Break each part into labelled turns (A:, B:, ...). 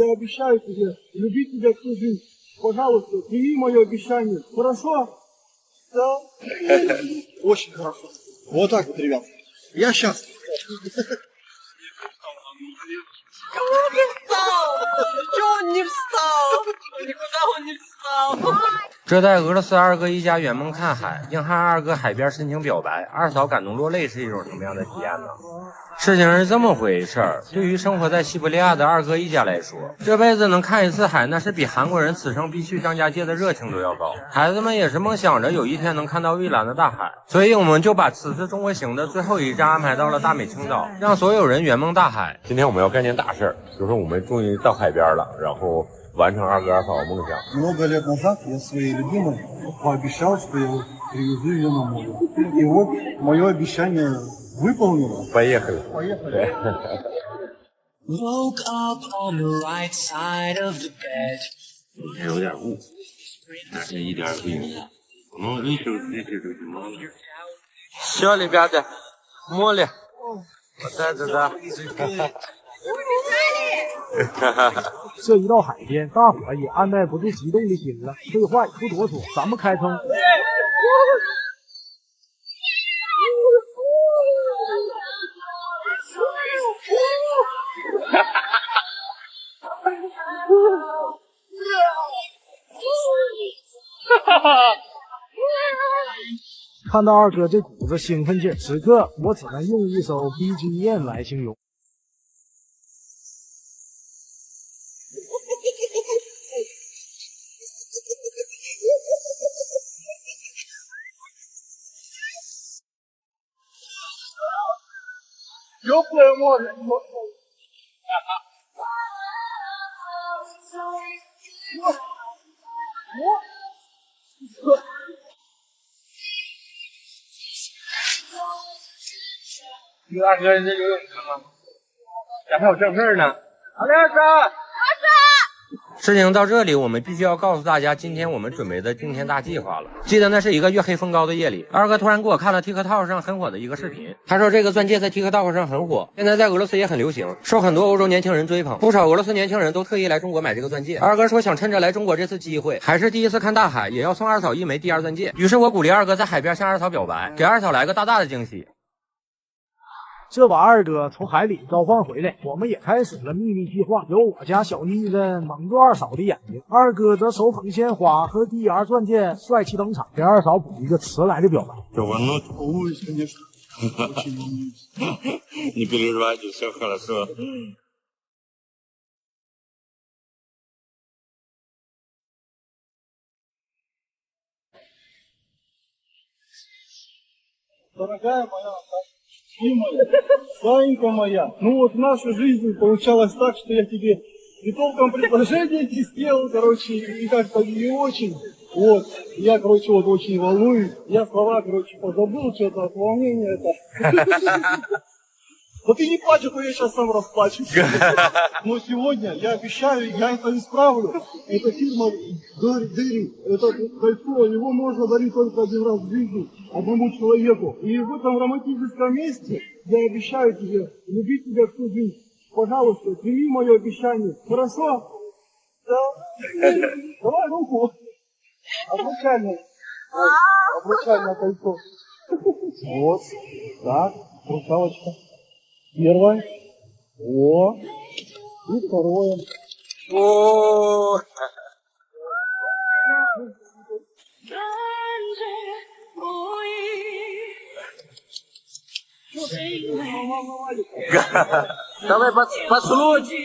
A: Я обещаю тебе любить тебя всю жизнь. Пожалуйста, прими мое обещание. Хорошо? Да. Очень хорошо. Вот так вот, ребят. Я счастлив.
B: Кому он не встал? Чего он не встал? Никуда он не встал.
C: 这带俄罗斯二哥一家圆梦看海，硬汉二哥海边深情表白，二嫂感动落泪是一种什么样的体验呢？事情是这么回事儿，对于生活在西伯利亚的二哥一家来说，这辈子能看一次海，那是比韩国人此生必去张家界的热情都要高。孩子们也是梦想着有一天能看到蔚蓝的大海，所以我们就把此次中国行的最后一站安排到了大美青岛，让所有人圆梦大海。今天我们要干件大事儿，就是我们终于到海边了，然后完成二哥二嫂的梦想。
A: Много лет назад я своей любимой пообещал, что я привезу ее на море. И вот мое обещание выполнено.
C: Поехали.
A: Поехали.
D: Woke up on the right side of the bed.
C: 今天有点雾，但是一点也不影响。我们一手提起就去摸了。Все, ребята, море. Вот это да.
E: 这一到海边，大伙也按耐不住激动的心了。废话也不多说，咱们开坑。看到二哥这股子兴奋劲，此刻我只能用一首 BGM 来形容。
A: Теплое море.
C: 二哥，这游泳课吗？咱还有正事儿呢。好嘞，二哥。事情到这里，我们必须要告诉大家，今天我们准备的惊天大计划了。记得那是一个月黑风高的夜里，二哥突然给我看了 TikTok 上很火的一个视频，他说这个钻戒在 TikTok 上很火，现在在俄罗斯也很流行，受很多欧洲年轻人追捧，不少俄罗斯年轻人都特意来中国买这个钻戒。二哥说想趁着来中国这次机会，还是第一次看大海，也要送二嫂一枚第二钻戒。于是我鼓励二哥在海边向二嫂表白，给二嫂来个大大的惊喜。
E: 这把二哥从海里召唤回来，我们也开始了秘密计划。由我家小妮子蒙住二嫂的眼睛，二哥则手捧鲜花和DR钻戒帅气登场，给二嫂补一个迟来的表白。
A: Волнуюсь, конечно.
C: Не переживайте, все хорошо.
A: Дорогая моя, любимая, Санька моя, ну вот в нашу жизнь получалось так, что я тебе и толком предложение не сделал, короче, и как-то не очень. Вот, я, короче, вот очень волнуюсь. Я слова, короче, позабыл, что-то от волнения это. Да ты не плачь, а то я сейчас сам расплачусь. Но сегодня, я обещаю, я это исправлю. Это фирма Дыри. Это кольцо, его можно дарить только один раз в жизни одному человеку. И в этом романтическом месте я обещаю тебе любить тебя всю жизнь. Пожалуйста, прими мое обещание. Хорошо? Да. Давай руку. Обручальное кольцо. Вот. Так, русалочка. Первое. О. И второе.
C: О. Давай послушай.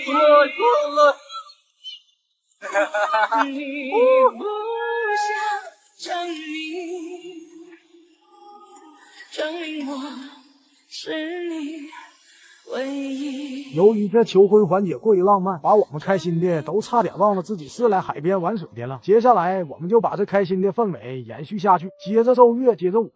E: 由于这求婚环节过于浪漫，把我们开心的都差点忘了自己是来海边玩水的了。接下来我们就把这开心的氛围延续下去，接着奏乐，接着舞。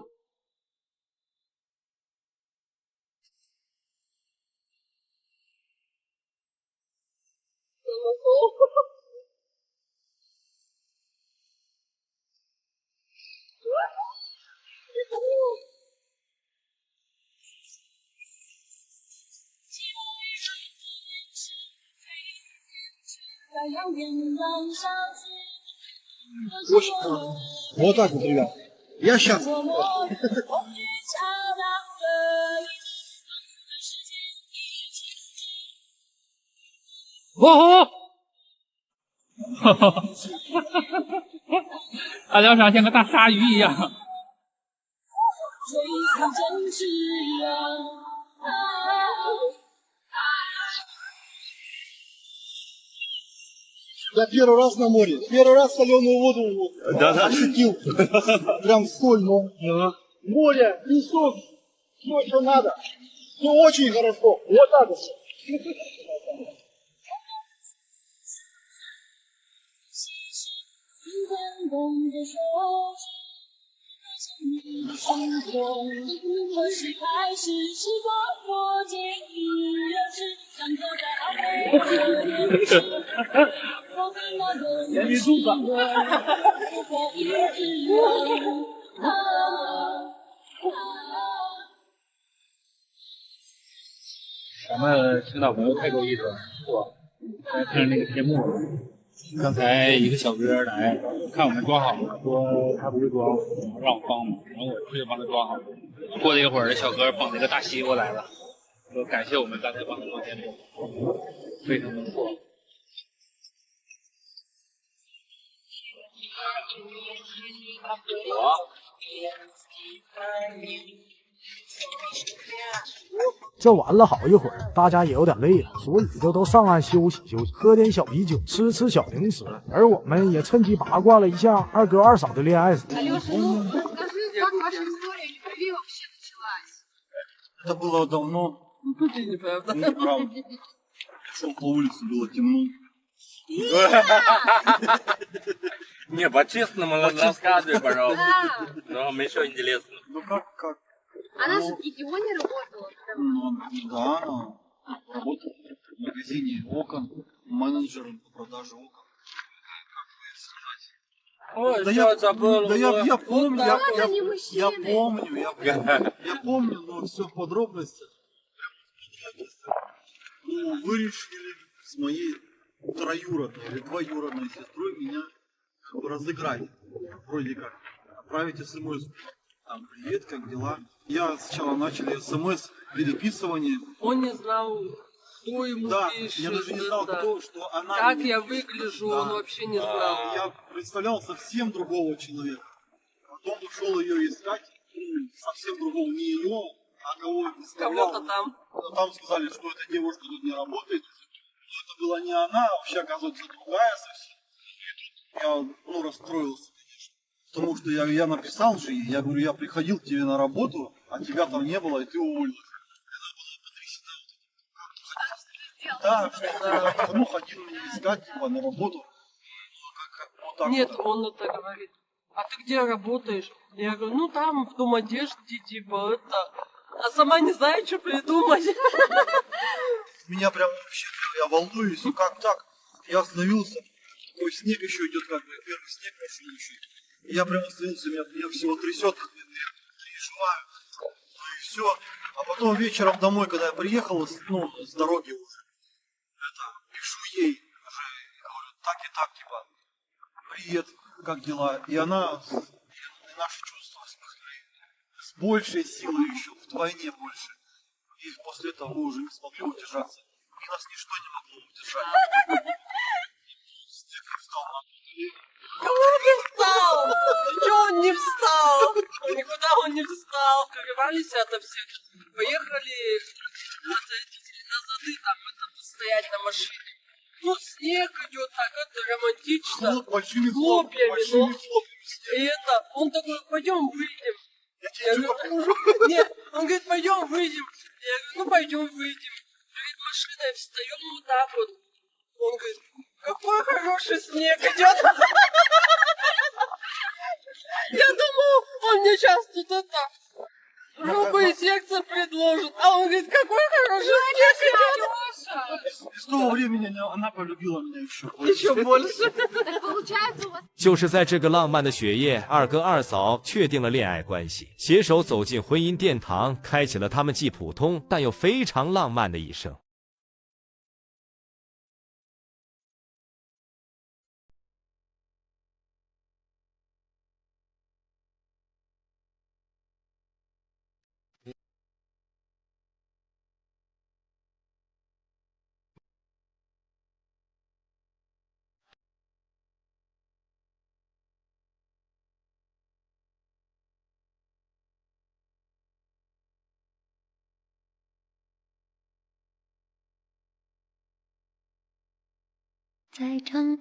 A: Вот так вот, ребят. Я сейчас.
F: 哦，大家长像个大鲨鱼一样。
A: Я первый раз на море. Первый раз соленую воду ощутил. Прям соль, море, песок, все, что надо. Все очень хорошо. Вот так вот. Я не духа.
F: 咱们青岛朋友太够意思了，看着那个节目，刚才一个小哥来看我们装好了，说他不会装，让我帮忙，然后我就帮他装好了。过了一会儿，小哥捧着个大西瓜来了，说感谢我们刚才帮他装节目，非常不错。
E: 这玩了好一会儿，大家也有点累了，所以就都上岸休息休息，喝点小啤酒，吃吃小零食。而我们也趁机八卦了一下二哥二嫂的恋爱史。
A: Это было давно. Неправда. Шел по улице, было темно.
C: Не, по-честному рассказывай, пожалуйста. Но еще интересно.
A: Ну как?
G: Она же в ГИТИО не работала.
A: Да, она работала в магазине окон, менеджером по продаже окон.
C: Ой,
A: Да
C: все
A: я
C: забыл.
A: Да я помню,
G: Ладно, не мужчины.
A: я помню, но все в подробностях. Ну, вы решили с моей троюродной или двоюродной сестрой меня как бы разыграть. Вроде как. Отправить смс. Там, привет, как дела? Я сначала начали смс переписывание.
B: Он не знал, кто ему
A: Да,
B: пишет.
A: я даже не знал,
B: это.
A: кто, что она...
B: Как я выгляжу,
A: Да.
B: он вообще не знал.
A: Я представлял совсем другого человека. Потом ушел ее искать, совсем другого, не ее, а кого представлял.
B: Кого-то там.
A: Но там сказали, что эта девушка тут не работает. Но это была не она, а вообще, оказывается, другая совсем. И тут я, расстроился, конечно. Потому что я написал же ей, я говорю, я приходил к тебе на работу, а тебя там не было, и ты уволилась. Да, что ходил меня искать, типа, на работу. Вот так
B: Нет,
A: вот.
B: он это говорит. А ты где работаешь? Я говорю, ну там, в Домодежде, типа, это. А сама не знаю, что придумать.
A: Меня прям вообще, я волнуюсь, ну как так? Я остановился, такой снег еще идет, как бы, первый снег пошел еще. Я прям остановился, меня всего трясет, я переживаю. Ну и все. А потом вечером домой, когда я приехал, с дороги уже, пишу ей, уже, говорю, так и так, типа, привет, как дела? И она, и наши чувства с большей силой еще, вдвойне больше. И после этого мы уже не смогли удержаться. И нас ничто не могло удержать. Снег встал на
B: Кого не встал? Чего он не встал? Никуда он не встал. Коревались ото всех. Поехали назад там стоять на машине. Ну, снег идет так, это романтично.
A: большими
B: Хлопьями,
A: большими
B: ну.
A: хлопьями снег.
B: И это, он такой, пойдем выйдем.
A: Я тебе покажу.
B: Нет, он говорит, пойдем выйдем. Я говорю, ну пойдем выйдем. Перед машиной встаем вот так вот. Он говорит, какой хороший снег идет. Я думал, он мне сейчас тут это грубые секции предложит. А он говорит, какой хороший снег идет.
A: И с того времени она полюбила меня еще больше.
B: Еще больше.
G: Так получается у вас...
H: 就是在这个浪漫的雪夜，二哥二嫂确定了恋爱关系，携手走进婚姻殿堂，开启了他们既普通但又非常浪漫的一生。
I: 在唱。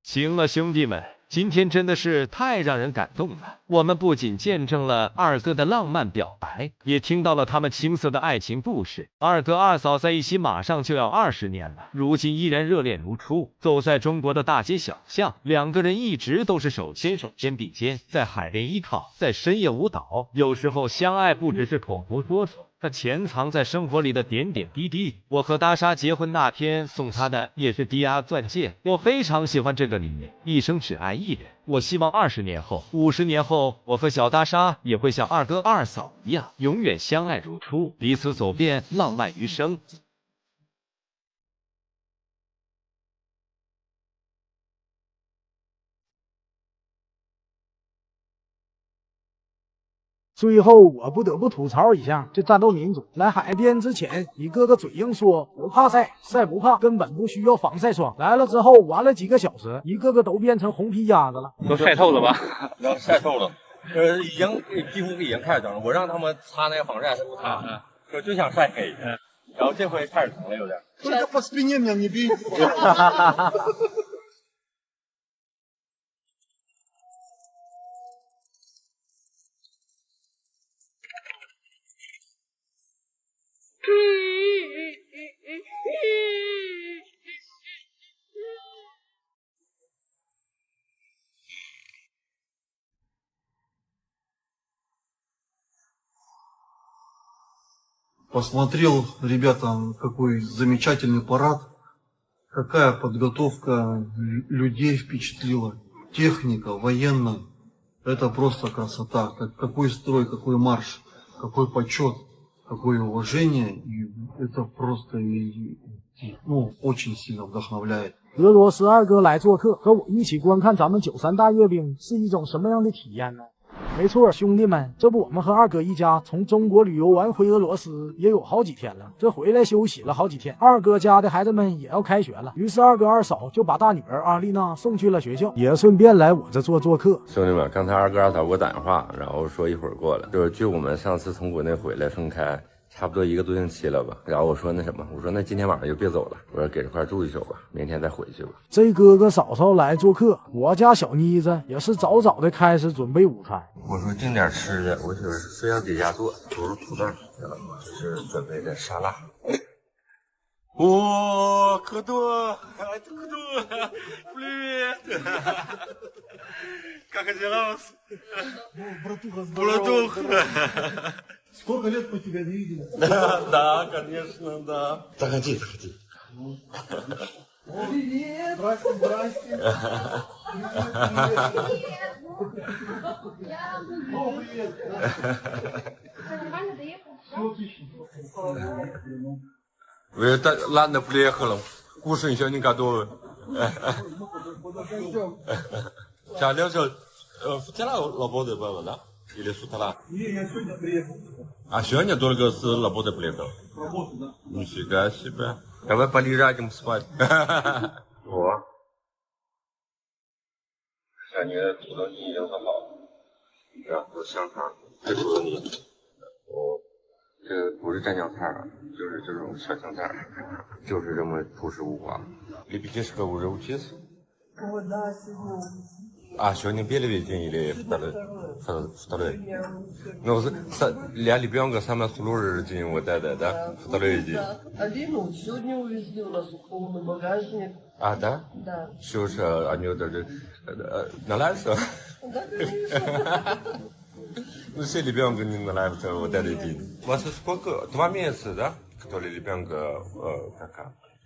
H: 行了，兄弟们，今天真的是太让人感动了。我们不仅见证了二哥的浪漫表白，也听到了他们青涩的爱情故事。二哥二嫂在一起马上就要20年了，如今依然热恋如初。走在中国的大街小巷，两个人一直都是手牵手、肩并肩，在海边依靠，在深夜舞蹈。有时候相爱不只是口头说说。它潜藏在生活里的点点滴滴。我和大莎结婚那天送她的也是迪亚钻戒，我非常喜欢这个理念，一生只爱一人。我希望20年后、50年后，我和小大莎也会像二哥二嫂一样，永远相爱如初，彼此走遍浪漫余生。
E: 最后我不得不吐槽一下这战斗民族，来海边之前一个个嘴硬说不怕晒，晒不怕，根本不需要防晒霜。来了之后玩了几个小时，一个个都变成红皮鸭子了，
F: 都晒透了吧？
C: 要晒透了，几乎已经开始整了。我让他们擦那个防晒，他不擦，就想晒黑。然后这回开始疼了，有点。
A: Только по спине меня не бей. Посмотрел, ребята, какой замечательный парад, какая подготовка людей впечатлила, техника, военная, это просто красота, какой строй, какой марш, какой почет, какое уважение, и это просто очень сильно вдохновляет.
E: 俄罗斯二哥来做客，和我一起观看咱们93大阅兵是一种什么样的体验呢？没错，兄弟们，这不我们和二哥一家从中国旅游完回俄罗斯也有好几天了，这回来休息了好几天。二哥家的孩子们也要开学了，于是二哥二嫂就把大女儿阿丽娜送去了学校，也顺便来我这做客。
C: 兄弟们，刚才二哥二嫂给我打电话，然后说一会儿过来，就是距我们上次从国内回来分开差不多1个多星期了吧。然后我说那什么，我说那今天晚上就别走了，我说给这块住一宿吧，明天再回去吧。
E: 这哥哥嫂嫂来做客，我家小妮子也是早早的开始准备午餐。
C: 我说订点吃的，我媳妇非要给家做，都是土豆，这是准备的沙拉。哇，可多，привет，как дела? Братуха.
A: Сколько лет мы тебя не видели?
C: Да, конечно, да. Заходи.
A: Привет! Здрасте. Привет.
G: Нормально доехал?
A: Все отлично.
C: Вы это, ладно, приехала. Кушай, еще не готовы. Сейчас, вчера работы было, да? Или с утра?
A: Не, я сегодня приехал.
C: А сегодня только с работы приехал?
A: Работа, да.
C: Нифига себе. Давай полежать спать. О. 像你的土豆泥已经很好了，然后香肠，这土豆泥，这个不是蘸酱菜啊，就是这种小香菜，就是这么朴实无华。Ребятишка уже учится?
B: О, да, сегодня.
C: А, сегодня первый день или второй? Ну, для ребенка самый сложный день вот это, да? Второй день.
B: Да. Алину сегодня увезли, у нас полный багажник.
C: А, да?
B: Да.
C: Все же, они даже... Нравится?
B: Да, конечно.
C: Ну, все ребенку не нравится вот этот день. У вас сколько? 2 месяца, да? Который ребенка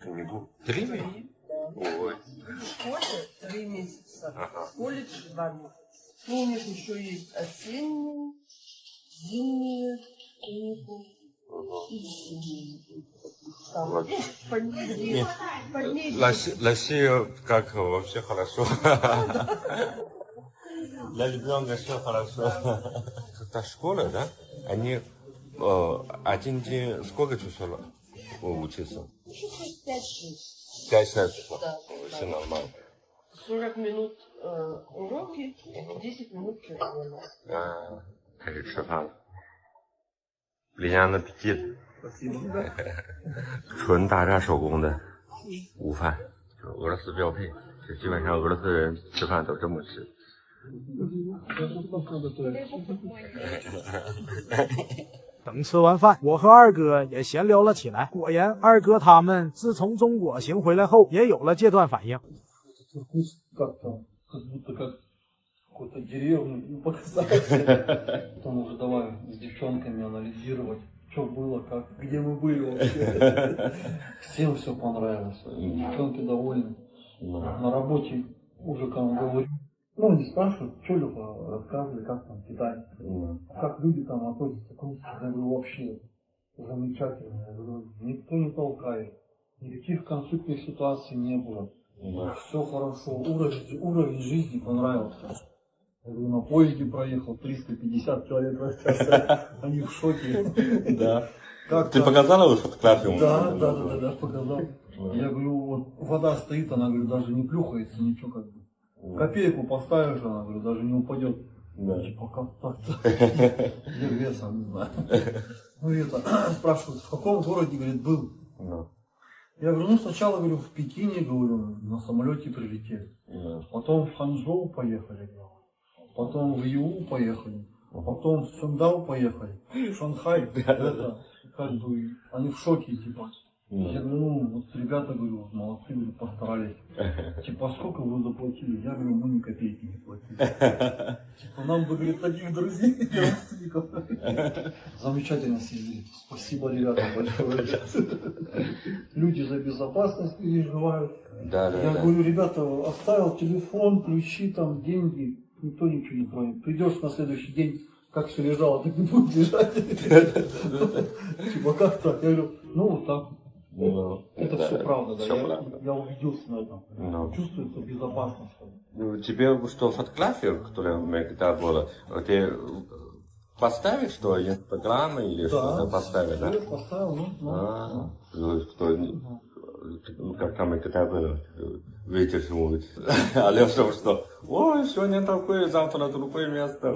C: книгу? 3 месяца? Ой.
B: В школе 3 месяца,
C: Ага.
B: в колледже 2 месяца. Ну, у них еще есть осенние, зимние каникулы и весенние. Там,
C: Вот.
B: ну, по неделе.
C: Россия как вообще хорошо. Для ребенка все хорошо. Это школа, да? Они один день сколько часов учиться?
G: 5
C: часов.
G: Да.
C: Все нормально.
G: 40 минут уроки, 10 минут перерыва.
C: 开始吃饭了。appetit appetit。纯大扎手工的午饭，就是俄罗斯标配，就基本上俄罗斯人吃饭都这么吃。
E: 等吃完饭，我和二哥也闲聊了起来。果然，二哥他们自从中国行回来后，也有了戒断反应。
A: какую-то деревню показать. Потом уже давай с девчонками анализировать, что было, как, где мы были вообще. Всем все понравилось. Девчонки довольны. На работе уже кому говорю. Ну, они спрашивают, что Леха, рассказывали, как там Китай. Как люди там относятся к русским. Я говорю, вообще замечательно. Я говорю, никто не толкает. Никаких конфликтных ситуаций не было. Все хорошо. Уровень жизни понравился. Я говорю, на поезде проехал 350 километров в час. Они в шоке.
C: Да. Ты показала его фотографию?
A: Да, показал. Я говорю, вот вода стоит, она, говорю, даже не плюхается, ничего как бы. Копейку поставишь, она, говорю, даже не упадет.
C: Да.
A: Типа как так-то? Я весом не знаю. Ну и это, спрашивают, в каком городе, говорит, был? Я говорю, ну сначала, говорю, в Пекине, говорю, на самолете прилетели. Потом в Ханчжоу поехали, потом в Иу поехали, потом в Цюндау поехали, в Шанхай. Это, как бы, они в шоке, типа. Я говорю, ну, вот ребята, говорю, молодцы, говорю, постарались. Типа, сколько вы заплатили? Я говорю, мы ни копейки не платили. Типа, нам бы, говорит, таких друзей и родственников. Замечательно сидели. Спасибо, ребята, большое. Люди за безопасность переживают. Я говорю, ребята, оставил телефон, ключи, там, деньги. Никто ничего не тронет. Придешь на следующий день, как все лежало, так не будет лежать. Типа, как так? Я говорю, ну, вот так. Это все правда, да. Я убедился на этом. Чувствуется безопасность.
C: Тебе что, фотографию, которая у меня когда была, ты поставишь, что Инстаграм или что-то поставишь, да?
A: Я поставил,
C: Ну, как там и когда было, вытяживают. А Леша что? Ой, сегодня такое, завтра другое место.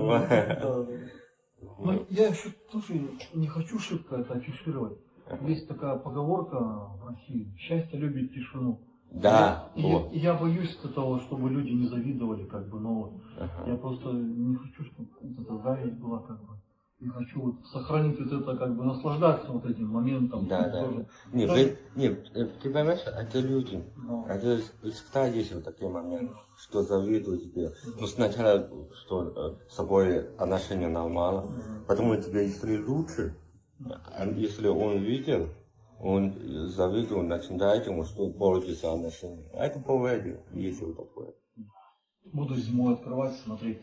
A: Ну, я еще тоже не хочу шибко это афишировать. Есть такая поговорка в России: счастье любит тишину.
C: Да.
A: Я боюсь того, чтобы люди не завидовали, как бы, но я просто не хочу, чтобы эта зависть была, как бы. Не хочу вот сохранить вот это, как бы, наслаждаться вот этим моментом.
C: Да. Нет, ты понимаешь, это люди. Это всегда есть вот такие моменты, что завидуют тебе. Ну, сначала, что с собой отношения нормально, потом тебе, если лучше, если он видел, он завидует, начинает ему, что пользуется отношением. А это бывает, есть вот такое.
A: Буду зимой открывать, смотреть.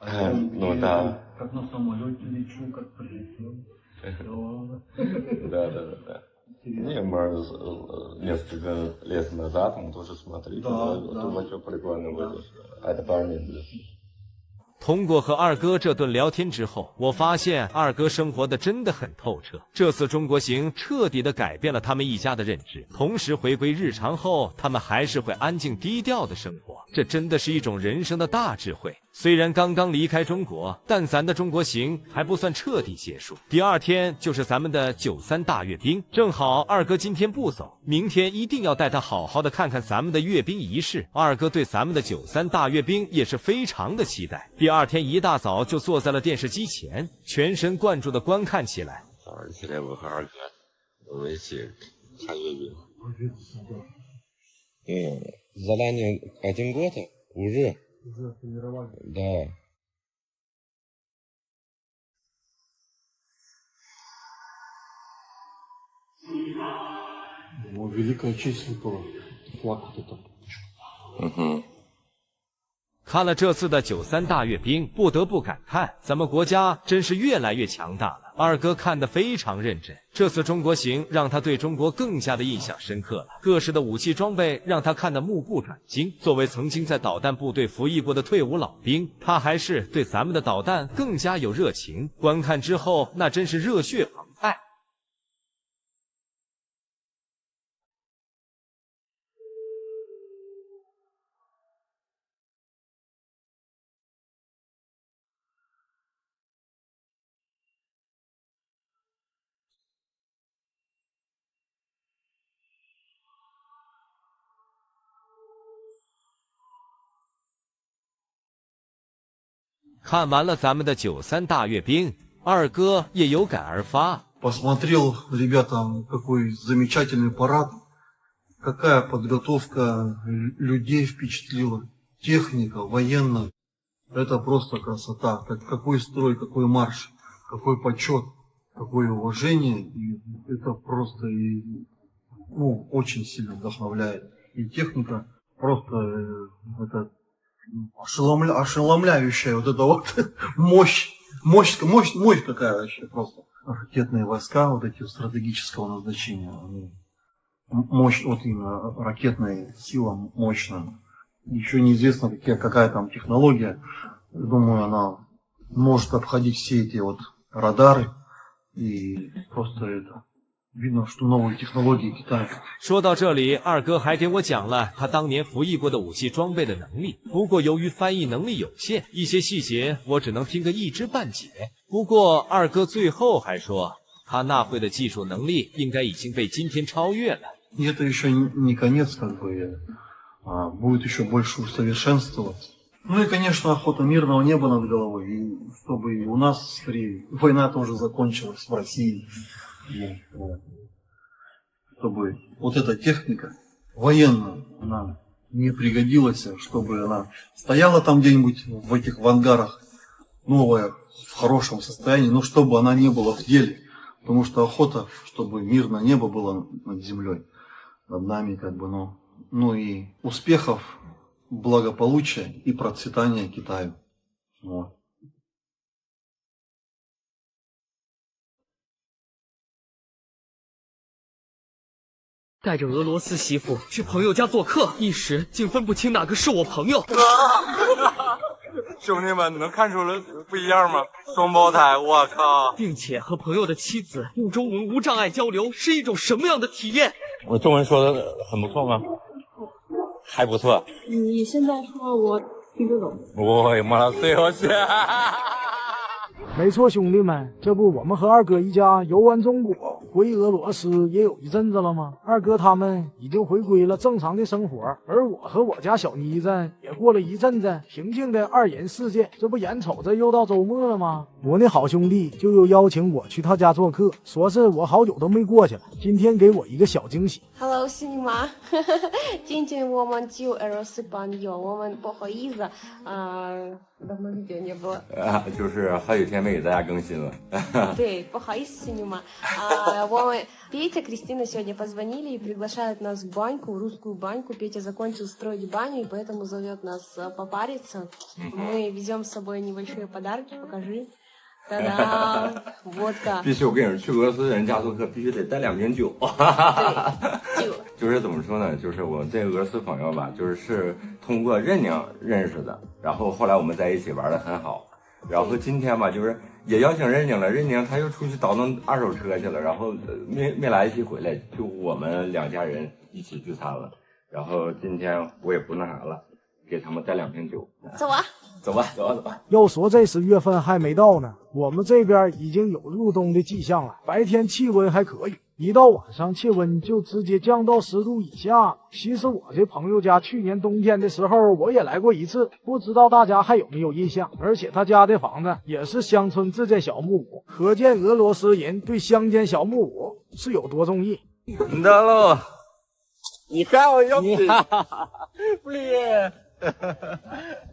C: Ну да.
A: Как на самолете лечу, как прилетел.
C: Да. Не, мы несколько лет назад мы тоже смотрели, думаю, что прикольно вышло. Это парни.
H: 通过和二哥这顿聊天之后，我发现二哥生活的真的很透彻。这次中国行彻底的改变了他们一家的认知，同时回归日常后，他们还是会安静低调的生活。这真的是一种人生的大智慧。虽然刚刚离开中国，但咱的中国行还不算彻底结束。第二天就是咱们的93大阅兵，正好二哥今天不走，明天一定要带他好好的看看咱们的阅兵仪式。二哥对咱们的93大阅兵也是非常的期待。第二天一大早就坐在了电视机前，全神贯注的观看起来。
C: 早上起来我和二哥我们一起看阅兵。Задание 1 год уже тренировали. Да.
A: Великая честь выпала. Флаг вот это.
H: 看了这次的93大阅兵，不得不感叹，咱们国家真是越来越强大了。二哥看得非常认真，这次中国行让他对中国更加的印象深刻了。各式的武器装备让他看得目不转睛。作为曾经在导弹部队服役过的退伍老兵，他还是对咱们的导弹更加有热情。观看之后，那真是热血澎看完了咱们的93大阅兵，二哥也有感而发。
A: Посмотрел, ребята, какой замечательный парад, какая подготовка людей впечатлила, техника, военно. Это просто красота. Какой строй, какой марш, какой почет, какое уважение. И это просто очень сильно вдохновляет. И техника просто это ошеломляющая вот эта вот мощь какая вообще просто. Ракетные войска вот эти стратегического назначения. Мощь, вот именно ракетная сила мощная. Еще неизвестно, какая там технология. Думаю, она может обходить все эти вот радары. И просто это видно, что новые технологии Китая.
H: 说到这里，二哥还给我讲了他当年服役过的武器装备的能力。不过由于翻译能力有限，一些细节我只能听个一知半解。不过二哥最后还说，他那会的技术能力应该已经被今天超越了。
A: И это еще не конец, как бы, будет еще больше усовершенствоваться. Ну и, конечно, охота мирного неба над головой, и чтобы и у нас скорее война тоже закончилась в России. И, чтобы вот эта техника военная, она не пригодилась, чтобы она стояла там где-нибудь в этих в ангарах, новая, в хорошем состоянии, но чтобы она не была в деле. Потому что охота, чтобы мирное небо было над землей, над нами, как бы, ну и успехов, благополучия и процветания Китаю. Вот.
B: 带着俄罗斯媳妇去朋友家做客，一时竟分不清哪个是我朋友。
C: 兄弟们，能看出来不一样吗？双胞胎，我靠！
B: 并且和朋友的妻子用中文无障碍交流是一种什么样的体验？
C: 我中文说的很不错吗？还不错。
G: 你现在说我听得懂。
C: 我妈最好是。
E: 没错，兄弟们，这不我们和二哥一家游玩中国，回俄罗斯也有一阵子了吗？二哥他们已经回归了正常的生活，而我和我家小妮子也过了一阵子平静的二人世界。这不眼瞅着又到周末了吗？我那好兄弟就又邀请我去他家做客，说是我好久都没过去了，今天给我一个小惊喜。
G: Hello， 是你吗？今天我们就俄罗斯朋友，我们不好意思，давно видео не было。
C: 就是好几天没给大家更新了。
G: 对，不好意思，是你吗？我们Петя, Кристина сегодня позвонили и приглашают нас в баньку, в русскую баньку. Петя закончил строить баню и поэтому зовет нас попариться. Мы везем с собой небольшие подарки, покажи. Та-дам! Водка.
C: 必须，我跟你说，去俄罗斯人家做客必须得带2瓶酒。
G: 对，酒。
C: 就是怎么说呢？就是我这俄罗斯朋友吧，就是通过任宁认识的，然后后来我们在一起玩的很好。然后今天吧，就是也邀请任宁了，任宁他又出去倒腾二手车去了，然后没来得及回来，就我们2家人一起聚餐了。然后今天我也不那啥了，给他们带2瓶酒。
G: 走啊！
C: 走吧，走吧，走吧。
E: 要说这10月份还没到呢，我们这边已经有入冬的迹象了。白天气温还可以，一到晚上气温就直接降到10度以下。其实我这朋友家去年冬天的时候我也来过一次，不知道大家还有没有印象。而且他家的房子也是乡村自建小木屋，可见俄罗斯人对乡间小木屋是有多中意。
C: 你到喽，你看我要死，不理。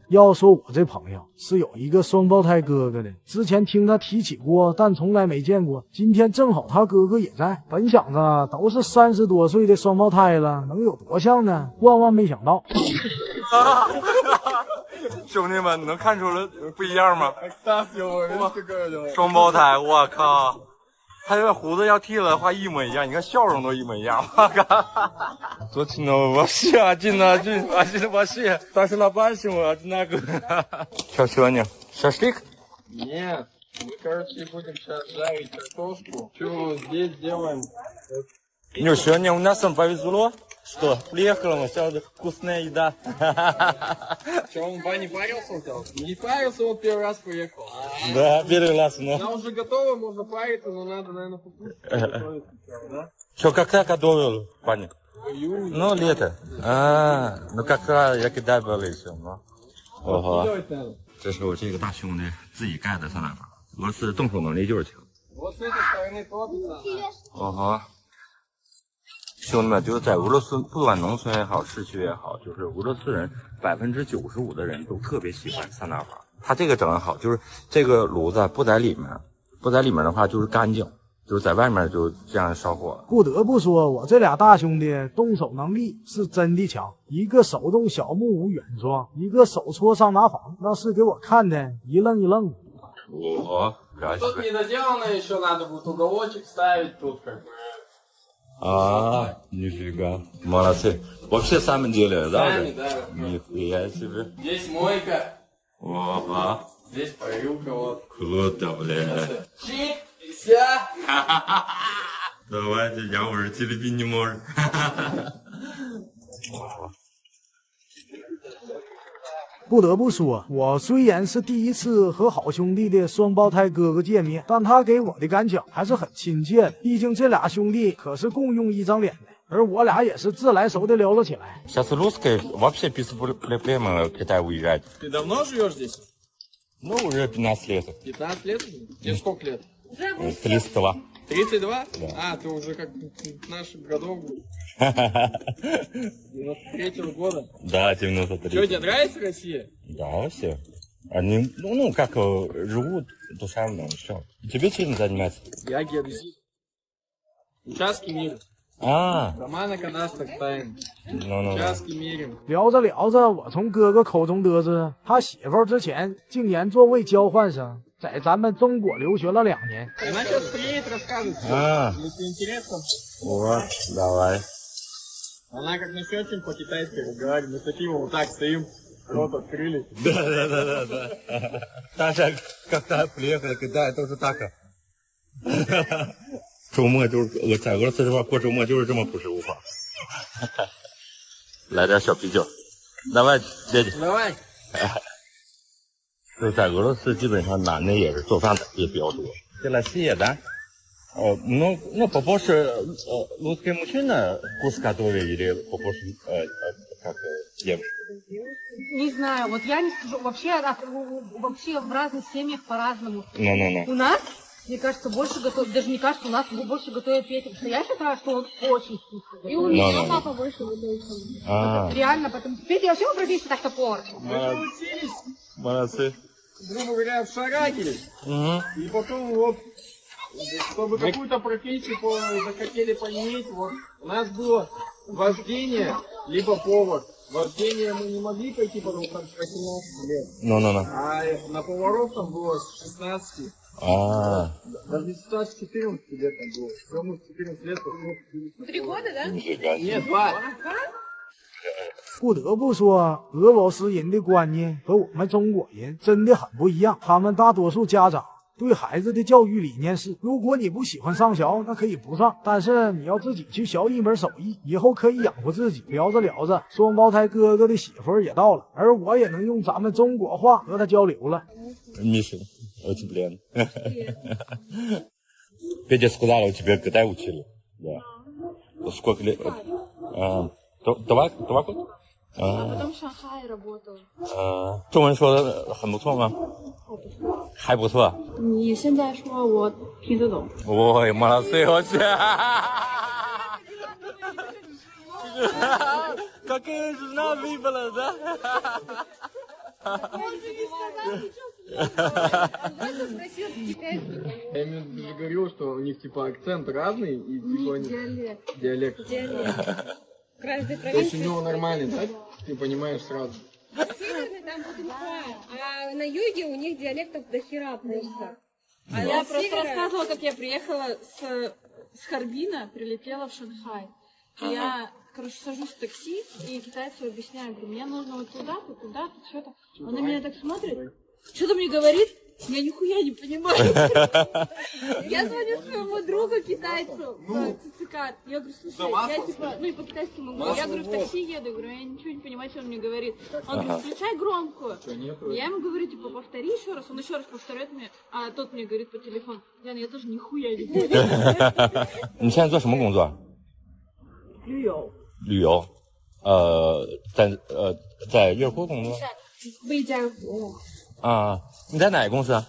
E: 要说我这朋友是有一个双胞胎哥哥的，之前听他提起过，但从来没见过。今天正好他哥哥也在，本想着都是30多岁的双胞胎了，能有多像呢？万万没想到。
C: 兄弟们，能看出来不一样吗？双胞胎，我靠！他这胡子要剃了的话一模一样，你看笑容都一模一样。我靠！Точно вообще один вообще. Даже на большом одинаково. Что сегодня? Шашлык?
I: Нет, мы, короче, будем сейчас жарить картошку. Что здесь делаем?
C: Ну, сегодня у нас повезло, что приехала на сегодня вкусная еда.
I: Что, он в бане парился? Не парился, он первый раз приехал.
C: Да, первый раз, но...
I: Она уже готова, можно париться, но надо, наверное, покушать.
C: Что, когда готовил, паник? Ну, лето. Ну как раз я кидаю было еще, но. Ого. 这是我这个大兄弟自己盖的三打房，俄罗斯动手能力就是强。
I: Вот с этой стороны топится.
C: 哦好，兄弟们，就是在俄罗斯，不管农村也好，市区也好，就是俄罗斯人95%的人都特别喜欢三打房。它这个整得好，就是这个炉子不在里面，不在里面的话就是干净，就是在外面就这样烧火。
E: 不得不说，我这俩大兄弟动手能力是真的强，一个手动小木屋原装，一个手搓桑拿房，那是给我看的一愣一愣的。
C: 哦，
I: Тут не доделано, еще надо будет уголочек ставить тут как бы.
C: А, нифига. Молодцы. Вообще сами делали, да?
I: Сами, да.
C: Нихуя себе.
I: Здесь мойка,
C: Опа.
I: здесь парилка, вот.
C: Круто, бля.
I: Чик, и вся.
C: Давайте, я уже терпеть не могу.
E: 不得不说，我虽然是第一次和好兄弟的双胞胎哥哥见面，但他给我的感觉还是很亲切的。毕竟这俩兄弟可是共用一张脸的，而我俩也是自来熟的聊了起来。
C: Сейчас русские вообще без проблем в Китай уезжать.
I: Ты давно живешь здесь?
C: Ну, уже 15 лет.
I: 15 лет? Тебе сколько лет?
C: 32.
I: 32?
C: Да.
I: А, ты уже как наших годов. 93-го года.
C: Да, 93.
I: Что, тебе нравится Россия?
C: Да, вообще. Они, ну, как живут, душевно, все. Тебе чем заниматься?
I: Я геодезист. Участки мира.
C: А,
I: Дома на кадастрах ставим.
C: ну.
I: Участки мерим.
E: 聊着聊着，我从哥哥口中得知，他媳妇之前竟然作为交换生，在咱们中国留学了2年。
I: Она сейчас приедет, расскажет все.
C: А.
I: Если интересно.
C: Вот, давай.
I: Она как начнет чем по-китайски разговаривать, мы такие вот так стоим, рот открыли.
C: Да. Даже когда приехали в Китай, тоже так. 周末就是在俄罗斯这块过周末就是这么朴实无华。来点小啤酒，давай， 姐姐。
I: Давай.
C: 就在俄罗斯，基本上男的也是做饭的也比较多。这来西也的，ну побольше русские мужчины вкус готовят или побольше как девушки?
J: Не знаю, вот я не скажу, вообще в разных семьях по-разному.
C: Ну.
J: У нас, мне кажется, больше готовят, даже не кажется, у нас больше готовят Петя, потому что я считаю, что он очень вкусный. И у меня папа больше готовит. Реально, потому что Петя вообще профессия так-то повар.
C: Молодцы.
I: Грубо говоря, обшаракились. И потом вот, чтобы какую-то профессию захотели поиметь, вот, у нас было вождение, либо повар. Вождение мы не могли пойти, потому что там 18 лет.
C: Ну.
I: А на поваров там было с 16. Даже не 16, 14 лет там было. Кому 14 лет, то
J: 3 года, да?
I: Нет, 2.
E: 不得不说，俄罗斯人的观念和我们中国人真的很不一样。他们大多数家长对孩子的教育理念是：如果你不喜欢上学，那可以不上，但是你要自己去学一门手艺，以后可以养活自己。聊着聊着，双胞胎哥哥的媳妇儿也到了，而我也能用咱们中国话和他交流了。
C: Миша, очень приятно. Петя сказала, у тебя Китай учили. Да. Сколько лет? 2 года?
J: Потом в Шанхае работала.
C: 中文说的很不错吗？还不错。
J: 你现在说我听得懂。
C: Ой, молодцы, вообще. Какая жена выбрала, да?
I: Я ему даже говорил, что у них типа акцент разный и типа диалект.
J: Каждой
I: То есть у него нормальный, да? Ты понимаешь сразу.
J: Северный там другая, а на юге у них диалектов до хера просто.
K: А я просто рассказывала, как я приехала с Харбина, прилетела в Шанхай. И я, короче, сажусь в такси, и китайцу объясняю, говорю, мне нужно вот туда-то, туда-то, что-то. Он на меня так смотрит, что-то мне говорит, я нихуя не понимаю. Я звоню своему другу китайцу, цицикат. Я говорю, слушай, я типа, ну и по-китайски могу. Я говорю, в такси еду, я говорю, я ничего не понимаю, что он мне говорит. Он говорит, включай громкую. Я ему говорю, типа, повтори еще раз. Он еще раз повторяет мне, а тот мне говорит по телефону, Яна, я тоже нихуя не понимаю.
C: 你现在做什么工作？
J: 旅游。
C: 旅游。在热库工作。
J: 魏家湖。
C: 啊，你在哪个公司？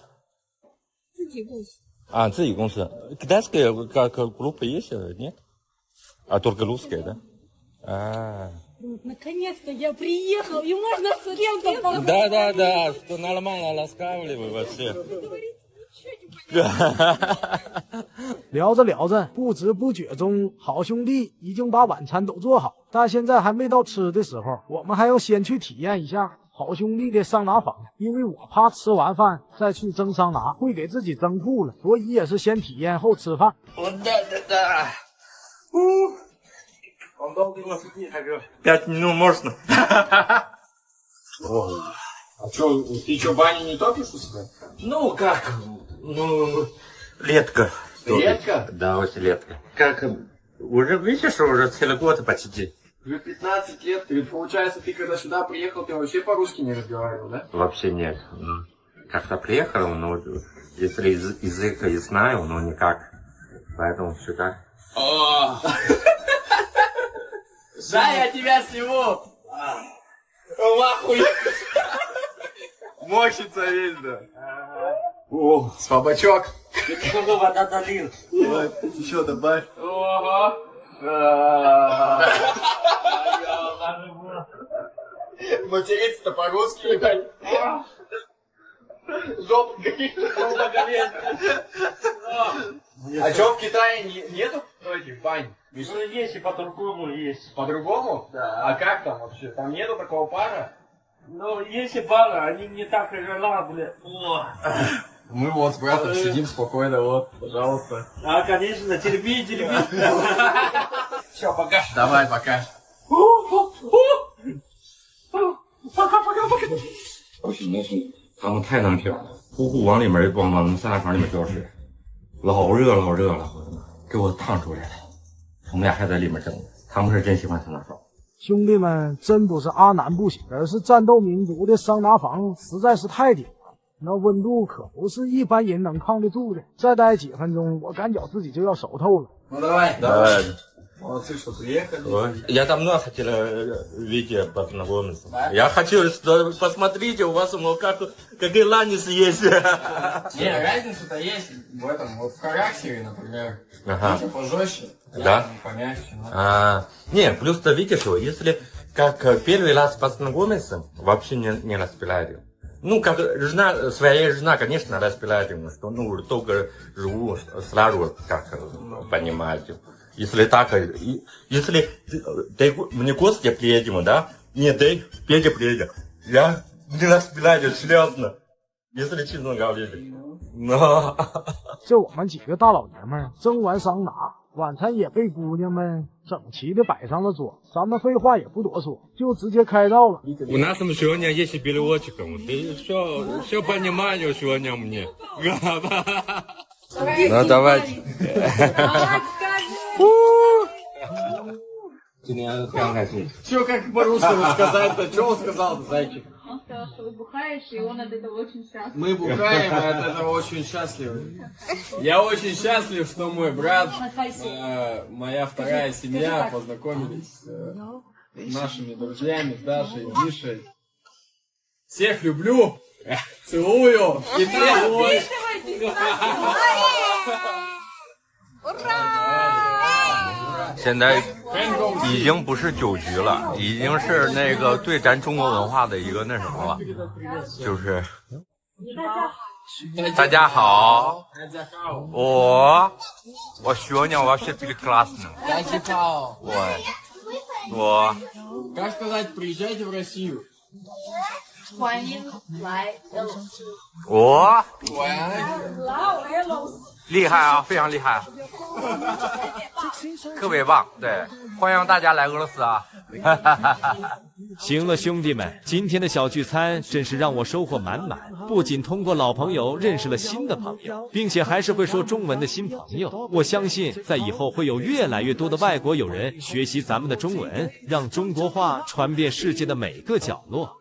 K: 自己公司。
C: А, ты公司. Китайская группа есть, нет? А только русская, да? А.
J: Наконец-то я приехал, и можно с кем-то поговорить.
C: Да, что нормально рассказывали вы вообще.
E: 聊着聊着，不知不觉中，好兄弟已经把晚餐都做好，但现在还没到吃的时候，我们还要先去体验一下好兄弟的桑拿房，因为我怕吃完饭再去蒸桑拿会给自己蒸吐了，所以也是先体验后吃饭。
C: Он долго его сидит, 5 минут можно.
I: А что, ты что, баню не топишь у себя?
C: Ну, как? Ну, редко.
I: Редко?
C: Да, очень редко. Как? Уже, видишь, уже целый год почти.
I: Уже 15 лет. Ты, получается, ты когда сюда приехал, ты вообще по-русски не разговаривал, да?
C: Вообще нет. Как-то приехал, но если язык и знаю, но никак. Поэтому сюда.
I: Да, я тебя сниму! Махуй! Мощится весь, да. О, слабачок.
C: Ты вода долил.
I: Еще добавь. Ого. Материться-то по-русски, ебать. Жопа горит. А что в Китае нету этих бань?
C: Ну, есть и по-другому есть.
I: По-другому? Да. А как там вообще? Там нету такого пара?
C: Ну, есть и пара, они не так релабли.
I: Мы вот с братом сидим спокойно, вот, пожалуйста.
C: А, конечно, терпи.
I: Все, пока. Давай, пока. Пока.
C: 他们太能漂了，呼呼往里面一咣，往那桑拿房里面浇水，老热了，给我烫出来了。我们俩还在里面蒸，他们是真喜欢桑拿房。
E: 兄弟们真不是阿南不行，而是战斗民族的桑拿房实在是太顶了，那温度可不是一般人能抗得住的。再待几分钟，我感觉自己就要熟透了。
I: Ну давай. Молодцы, что приехали.
C: Я давно хотел видео познакомиться. Я хочу, посмотрите, у вас какие ланисы есть.
I: Не, разница-то есть в этом, вот в характере, например. Видите, пожестче.
C: Да?
I: Помягче.
C: Не, плюс-то видишь, если как первый раз познакомиться, вообще не распиляем. Ну, как своя жена, конечно, распиляем, что только живу сразу, как понимаете. Если так, если мне Костя приедем, да? Нет, Петя приедет. Я не распиляю, серьезно. Если честно говорить. Но...
E: 这我们几个大老爷们儿蒸完桑拿，晚餐也被姑娘们整齐的摆上了桌。咱们废话也不多说，就直接开灶了。
C: У нас сегодня есть переводчиком. Ты все понимаешь сегодня мне. Ну, давайте. 今天非常开心。
I: Че, как по-русски сказать-то? Че он сказал-то, зайчик?
K: Он сказал, что вы бухаешь, и он от этого очень счастлив.
I: Мы бухаем, и от этого очень счастливы. Я очень счастлив, что мой брат, моя вторая семья познакомились с нашими друзьями, с Дашей, Мишей. Всех люблю, целую. И ты.
C: 现在已经不是酒局了，已经是那个对咱中国文化的一个那什么了，就是大家好，我сегодня вообще прекрасно.我
I: Как сказать, приезжайте в Россию.
K: 欢迎来俄罗斯。
C: 我厉害啊，非常厉害，特别棒，对，欢迎大家来俄罗斯啊！
H: 行了，兄弟们，今天的小聚餐真是让我收获满满。不仅通过老朋友认识了新的朋友，并且还是会说中文的新朋友。我相信，在以后会有越来越多的外国友人学习咱们的中文，让中国话传遍世界的每个角落。